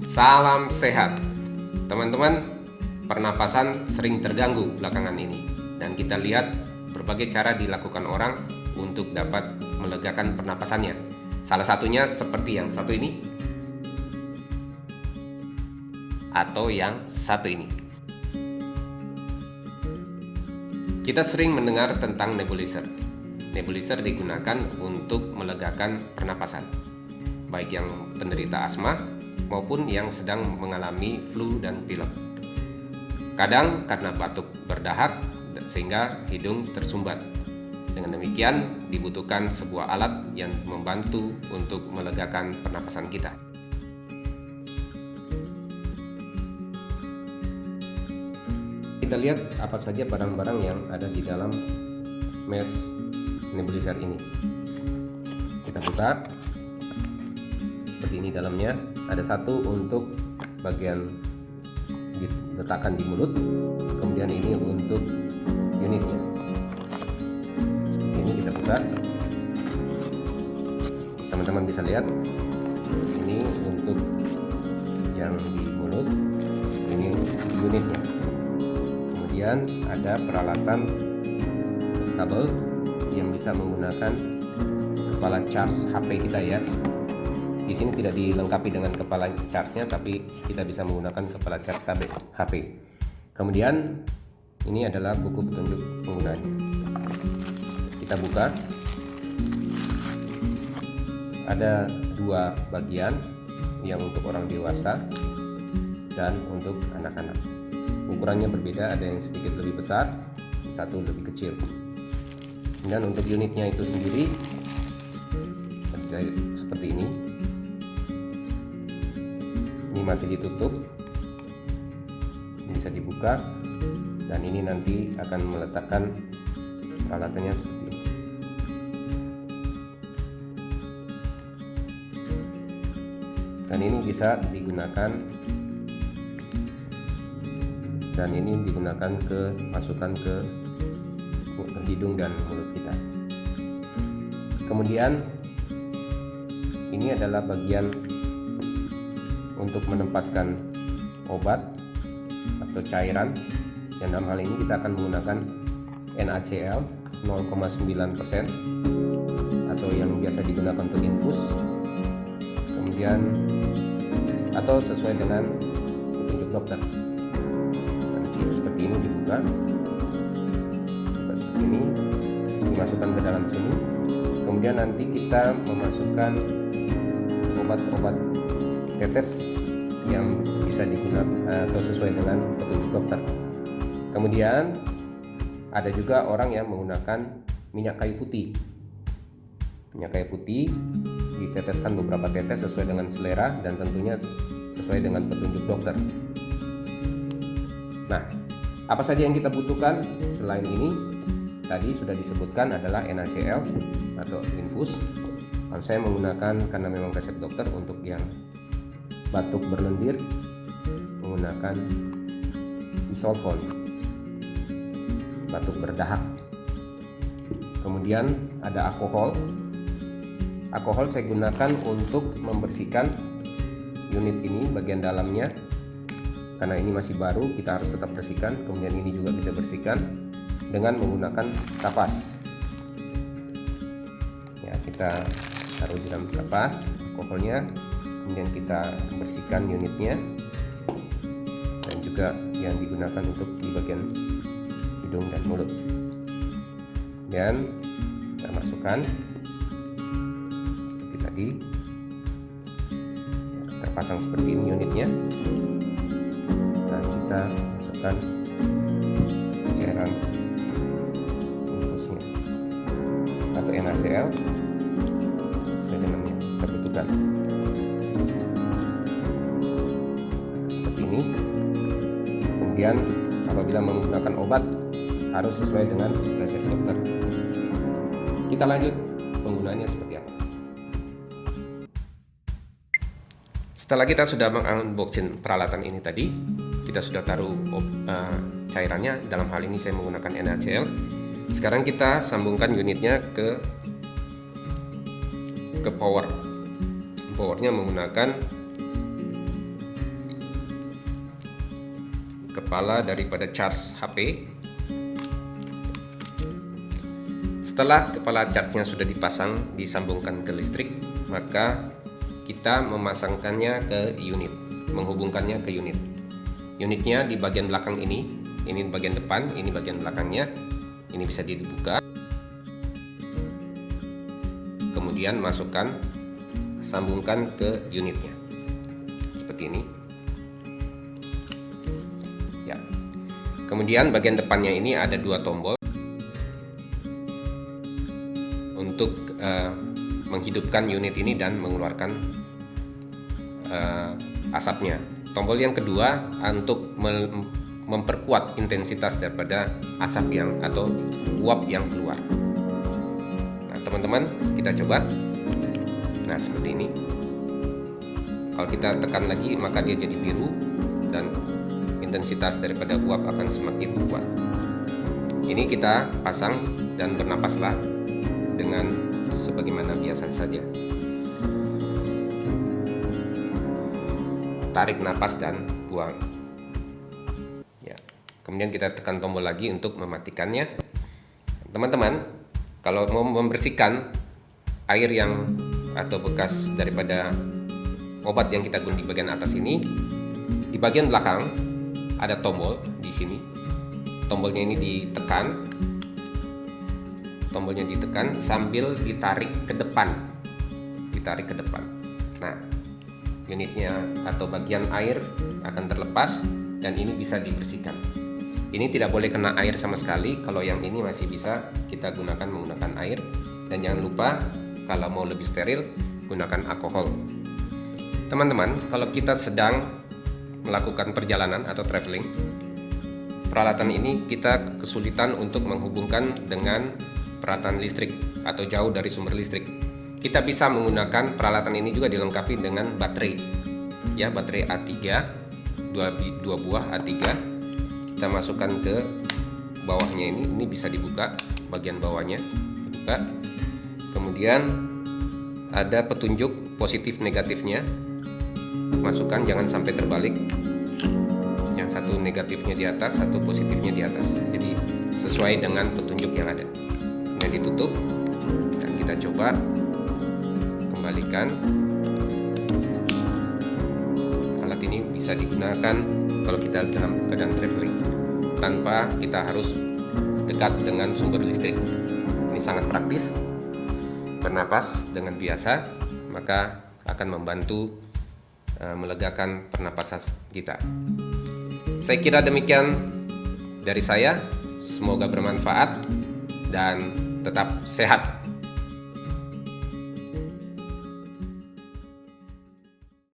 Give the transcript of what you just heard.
Salam sehat. Teman-teman, pernapasan sering terganggu belakangan ini dan kita lihat berbagai cara dilakukan orang untuk dapat melegakan pernapasannya. Salah satunya seperti yang satu ini atau yang satu ini. Kita sering mendengar tentang nebulizer. Nebulizer digunakan untuk melegakan pernapasan, baik yang penderita asma maupun yang sedang mengalami flu dan pilek. Kadang karena batuk berdahak sehingga hidung tersumbat. Dengan demikian dibutuhkan sebuah alat yang membantu untuk melegakan pernapasan kita. Kita lihat apa saja barang-barang yang ada di dalam mesh nebulizer ini. Kita buka. Seperti ini dalamnya. Ada satu untuk bagian diletakkan di mulut, kemudian ini untuk unitnya. Seperti ini kita buka. Teman-teman bisa lihat, ini untuk yang di mulut, ini unitnya. Kemudian ada peralatan kabel yang bisa menggunakan kepala charge HP kita ya. Di sini tidak dilengkapi dengan kepala charge-nya, tapi kita bisa menggunakan kepala charge HP. Kemudian ini adalah buku petunjuk penggunaannya. Kita buka. Ada dua bagian, yang untuk orang dewasa dan untuk anak-anak. Ukurannya berbeda, ada yang sedikit lebih besar, satu lebih kecil. Dan untuk unitnya itu sendiri seperti ini. Ini masih ditutup, ini bisa dibuka, dan ini nanti akan meletakkan peralatannya seperti ini. Dan ini bisa digunakan, dan ini digunakan masukkan ke hidung dan mulut kita. Kemudian ini adalah bagian untuk menempatkan obat atau cairan, yang dalam hal ini kita akan menggunakan NaCl 0,9% atau yang biasa digunakan untuk infus. Kemudian atau sesuai dengan petunjuk dokter. Nanti seperti ini dibuka seperti ini, dimasukkan ke dalam sini. Kemudian nanti kita memasukkan obat-obat tetes yang bisa digunakan atau sesuai dengan petunjuk dokter. Kemudian ada juga orang yang menggunakan minyak kayu putih. Minyak kayu putih diteteskan beberapa tetes sesuai dengan selera dan tentunya sesuai dengan petunjuk dokter. Nah, apa saja yang kita butuhkan selain ini? Tadi sudah disebutkan adalah NaCl atau infus. Kalau saya menggunakan karena memang resep dokter untuk yang batuk berlendir menggunakan isolfon, batuk berdahak. Kemudian ada alkohol. Alkohol saya gunakan untuk membersihkan unit ini bagian dalamnya, karena ini masih baru, kita harus tetap bersihkan. Kemudian ini juga kita bersihkan dengan menggunakan kapas. Ya, kita taruh di dalam kapas alkoholnya. Kemudian kita bersihkan unitnya dan juga yang digunakan untuk di bagian hidung dan mulut. Kemudian kita masukkan seperti tadi, terpasang seperti ini unitnya, dan kita masukkan cairan infusnya atau NaCl sesuai dengan yang kita butuhkan. Ini. Kemudian apabila menggunakan obat harus sesuai dengan resep dokter. Kita lanjut penggunaannya seperti apa. Setelah kita sudah mengunboxing peralatan ini tadi, kita sudah taruh cairannya. Dalam hal ini saya menggunakan NaCl. Sekarang kita sambungkan unitnya ke powernya menggunakan kepala daripada charge HP. Setelah kepala charge-nya sudah dipasang, disambungkan ke listrik, maka kita memasangkannya ke unit, menghubungkannya ke unit. Unitnya di bagian belakang ini bagian depan, ini bagian belakangnya. Ini bisa dibuka. Kemudian masukkan, sambungkan ke unitnya. Seperti ini. Ya. Kemudian bagian depannya ini ada 2 tombol untuk menghidupkan unit ini dan mengeluarkan asapnya. Tombol yang kedua untuk memperkuat intensitas daripada asap atau uap yang keluar. Nah, teman-teman, kita coba. Nah, seperti ini. Kalau kita tekan lagi, maka dia jadi biru dan intensitas daripada uap akan semakin kuat. Ini kita pasang dan bernapaslah dengan sebagaimana biasa saja. Tarik napas dan buang. Ya. Kemudian kita tekan tombol lagi untuk mematikannya. Teman-teman, kalau mau membersihkan air yang atau bekas daripada obat yang kita guna di bagian atas ini, di bagian belakang ada tombol di sini. Tombolnya ini ditekan. Tombolnya ditekan sambil ditarik ke depan. Ditarik ke depan. Nah, unitnya atau bagian air akan terlepas dan ini bisa dibersihkan. Ini tidak boleh kena air sama sekali. Kalau yang ini masih bisa kita gunakan menggunakan air. Dan jangan lupa kalau mau lebih steril, gunakan alkohol. Teman-teman, kalau kita sedang melakukan perjalanan atau traveling, peralatan ini kita kesulitan untuk menghubungkan dengan peralatan listrik atau jauh dari sumber listrik. Kita bisa menggunakan peralatan ini juga dilengkapi dengan baterai. Ya, baterai A3, 2 buah A3. Kita masukkan ke bawahnya ini bisa dibuka, bagian bawahnya dibuka. Kemudian ada petunjuk positif negatifnya. Masukkan, jangan sampai terbalik. Yang satu negatifnya di atas, satu positifnya di atas. Jadi sesuai dengan petunjuk yang ada. Kemudian ditutup dan kita coba kembalikan. Alat ini bisa digunakan kalau kita dalam keadaan traveling tanpa kita harus dekat dengan sumber listrik. Ini sangat praktis. Bernapas dengan biasa, maka akan membantu melegakan pernapasan kita. Saya kira demikian dari saya. Semoga bermanfaat dan tetap sehat.